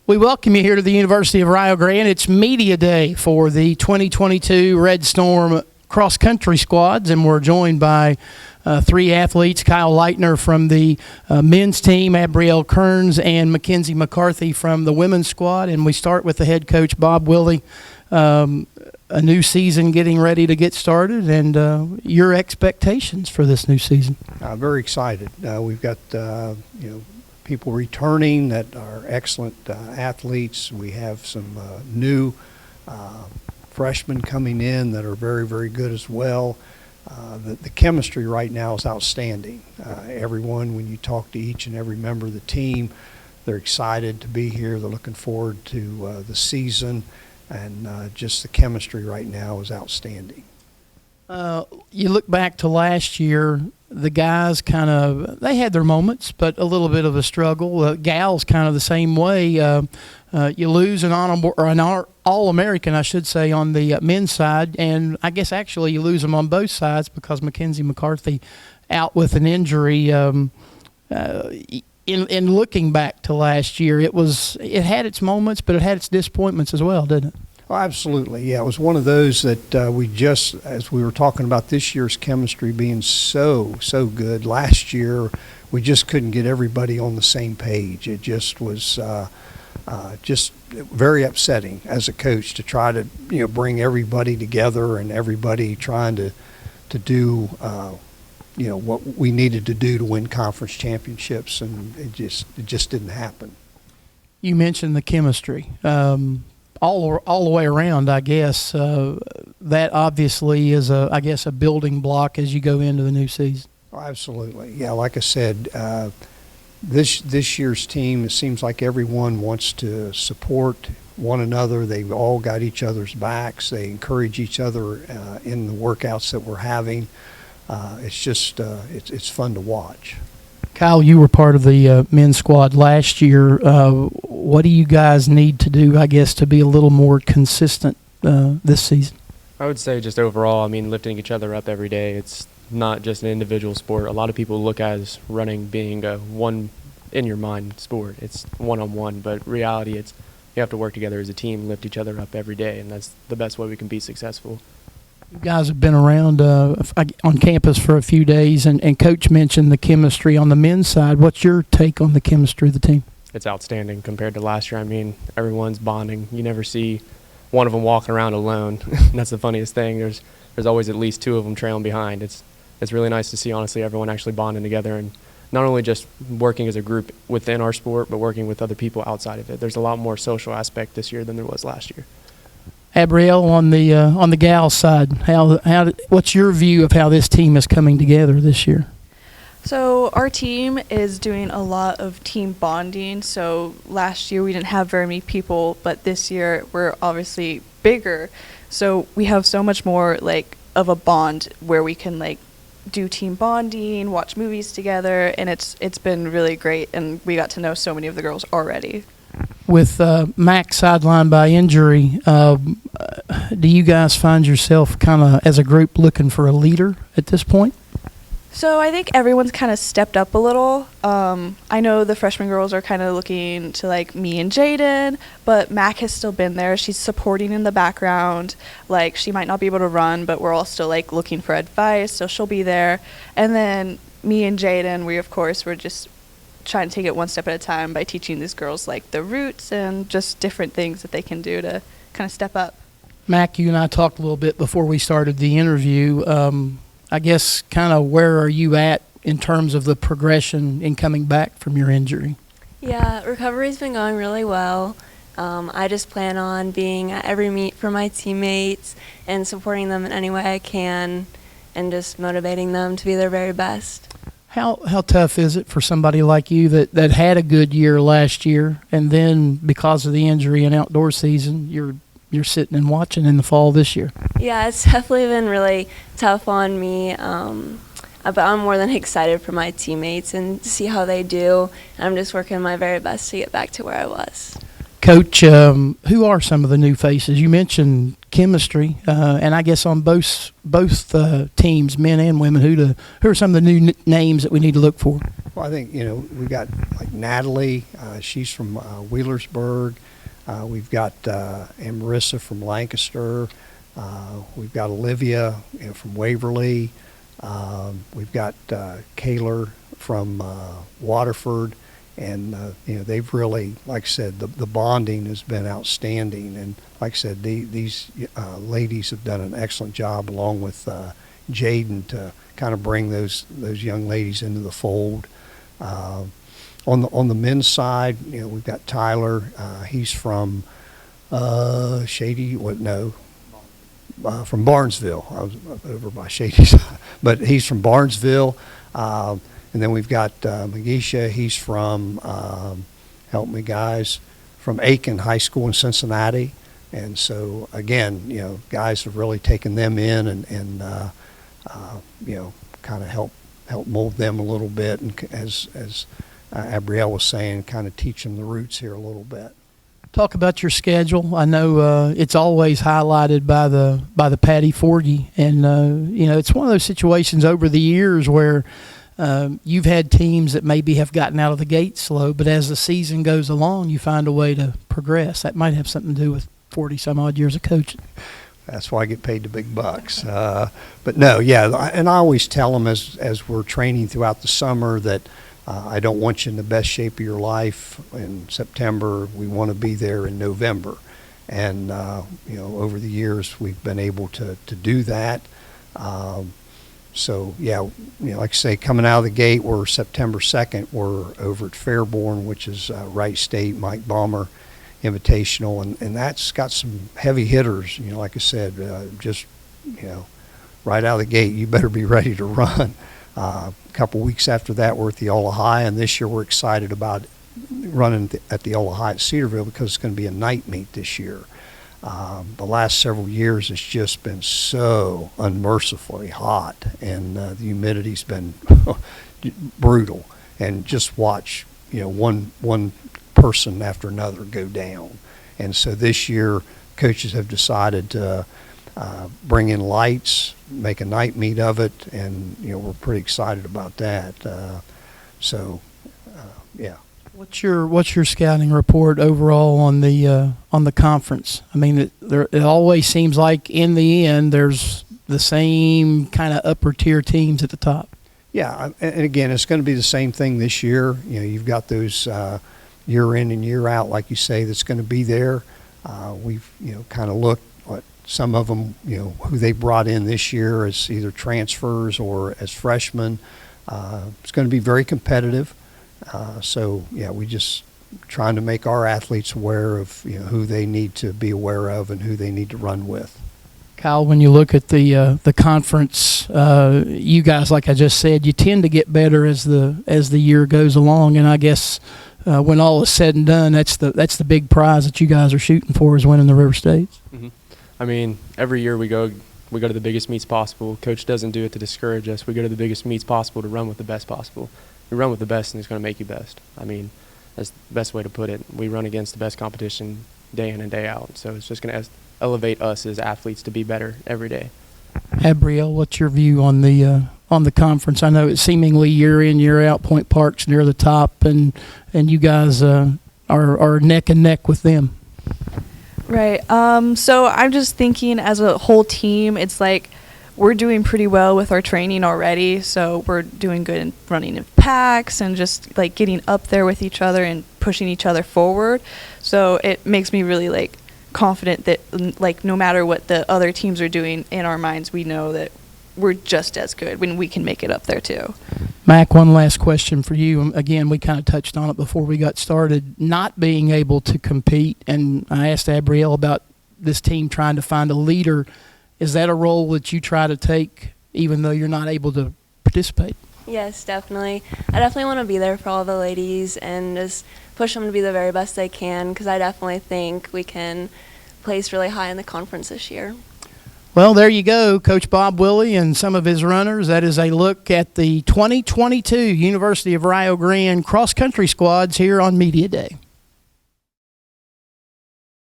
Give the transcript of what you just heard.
We welcome you here to the University of Rio Grande. It's Media Day for the 2022 Red Storm cross-country squads, and we're joined by three athletes, Kyle Leitner from the men's team, Abrielle Kearns, and Mackenzie McCarthy from the women's squad. And we start with the head coach, Bob Willie. A new season getting ready to get started, and your expectations for this new season. Very excited. We've got people returning that are excellent athletes. We have some new freshmen coming in that are very, very good as well. The chemistry right now is outstanding. Everyone, when you talk to each and every member of the team, they're excited to be here. They're looking forward to the season, and just the chemistry right now is outstanding. You look back to last year, the guys they had their moments, but a little bit of a struggle. Gals kind of the same way. You lose an All-American, I should say, on the men's side, and I guess actually you lose them on both sides because Mackenzie McCarthy out with an injury. In looking back to last year, it had its moments, but it had its disappointments as well, didn't it? Oh, absolutely. Yeah, it was one of those that as we were talking about this year's chemistry being so good, last year we just couldn't get everybody on the same page. It just was just very upsetting as a coach to try to bring everybody together and everybody trying to do what we needed to do to win conference championships, and it just didn't happen. You mentioned the chemistry. All the way around, I guess. That obviously is a building block as you go into the new season. Oh, absolutely. Yeah, like I said, this year's team, it seems like everyone wants to support one another. They've all got each other's backs. They encourage each other in the workouts that we're having. It's just it's fun to watch. Kyle, you were part of the men's squad last year. What do you guys need to do, I guess, to be a little more consistent this season? I would say just overall, lifting each other up every day. It's not just an individual sport. A lot of people look at running being a one-in-your-mind sport. It's one-on-one, but reality, you have to work together as a team, lift each other up every day, and that's the best way we can be successful. You guys have been around on campus for a few days, and Coach mentioned the chemistry on the men's side. What's your take on the chemistry of the team? It's outstanding compared to last year. Everyone's bonding. You never see one of them walking around alone. That's the funniest thing. There's always at least two of them trailing behind. It's really nice to see, honestly, everyone actually bonding together and not only just working as a group within our sport, but working with other people outside of it. There's a lot more social aspect this year than there was last year. Abrielle, on the gals side, what's your view of how this team is coming together this year? So our team is doing a lot of team bonding. So last year we didn't have very many people, but this year we're obviously bigger. So we have so much more of a bond where we can do team bonding, watch movies together, and it's been really great. And we got to know so many of the girls already. With Mac sidelined by injury, do you guys find yourself kind of as a group looking for a leader at this point? So I think everyone's kind of stepped up a little. I know the freshman girls are kind of looking to me and Jaden, but Mac has still been there. She's supporting in the background. She might not be able to run, but we're all still looking for advice, so she'll be there. And then me and Jaden, we're just trying to take it one step at a time by teaching these girls the roots and just different things that they can do to kind of step up. Mac, you and I talked a little bit before we started the interview. I guess kind of where are you at in terms of the progression in coming back from your injury? Yeah, recovery's been going really well. I just plan on being at every meet for my teammates and supporting them in any way I can and just motivating them to be their very best. How tough is it for somebody like you that had a good year last year, and then because of the injury and outdoor season, you're sitting and watching in the fall this year? Yeah, it's definitely been really tough on me, but I'm more than excited for my teammates and to see how they do. I'm just working my very best to get back to where I was. Coach, who are some of the new faces? You mentioned chemistry, and I guess on both teams, men and women, who are some of the new names that we need to look for? Well, I think, we've got like Natalie, she's from Wheelersburg. We've got Marissa from Lancaster. We've got Olivia from Waverly. We've got Kaylor from Waterford. And, they've really, like I said, the bonding has been outstanding. And like I said, these ladies have done an excellent job along with Jaden to kind of bring those young ladies into the fold. On the men's side, we've got Tyler. He's from from Barnesville. I was over by Shady's, but he's from Barnesville. And then we've got Magisha. He's from, help me guys, from Aiken High School in Cincinnati. And so, again, guys have really taken them in and kind of help mold them a little bit. And as Abrielle was saying, kind of teach them the roots here a little bit. Talk about your schedule. I know it's always highlighted by the Patty Forgy. And, it's one of those situations over the years where you've had teams that maybe have gotten out of the gate slow, but as the season goes along, you find a way to progress. That might have something to do with 40-some-odd years of coaching. That's why I get paid the big bucks. But no, yeah, and I always tell them as we're training throughout the summer that I don't want you in the best shape of your life in September. We want to be there in November. And, over the years we've been able to do that. So, yeah, like I say, coming out of the gate, we're September 2nd, we're over at Fairborn, which is Wright State, Mike Ballmer Invitational, and that's got some heavy hitters, like I said, right out of the gate, you better be ready to run. A couple weeks after that, we're at the Ola High, and this year we're excited about running at the Ola High at Cedarville because it's going to be a night meet this year. The last several years it's just been so unmercifully hot, and the humidity's been brutal. And just watch, one person after another go down. And so this year, coaches have decided to bring in lights, make a night meet of it, and we're pretty excited about that. Yeah. What's your scouting report overall on the conference? I mean, it always seems like in the end there's the same kind of upper tier teams at the top. Yeah, and again, it's going to be the same thing this year. You've got those year in and year out, like you say, that's going to be there. We've kind of looked at some of them, who they brought in this year as either transfers or as freshmen. It's going to be very competitive. So, yeah, we just trying to make our athletes aware of who they need to be aware of and who they need to run with. Kyle, when you look at the conference, you guys, like I just said, you tend to get better as the year goes along, and I guess when all is said and done, that's the big prize that you guys are shooting for, is winning the River States. Mm-hmm. I mean, every year we go to the biggest meets possible. Coach doesn't do it to discourage us. We go to the biggest meets possible to run with the best possible. We run with the best, and it's going to make you best. I mean, that's the best way to put it. We run against the best competition day in and day out, so it's just going to elevate us as athletes to be better every day. Abrielle, what's your view on the conference? I know it's seemingly year in, year out, Point Park's near the top, and you guys are neck and neck with them. Right. So I'm just thinking as a whole team, it's like we're doing pretty well with our training already. So we're doing good in running in packs and just like getting up there with each other and pushing each other forward. So it makes me really confident that no matter what the other teams are doing, in our minds we know that we're just as good when we can make it up there too. Mac, one last question for you. Again, we kind of touched on it before we got started, not being able to compete, and I asked Abrielle about this team trying to find a leader. Is that a role that you try to take even though you're not able to participate? Yes, definitely. I definitely want to be there for all the ladies and just push them to be the very best they can, because I definitely think we can place really high in the conference this year. Well, there you go, Coach Bob Willie and some of his runners. That is a look at the 2022 University of Rio Grande cross-country squads here on Media Day.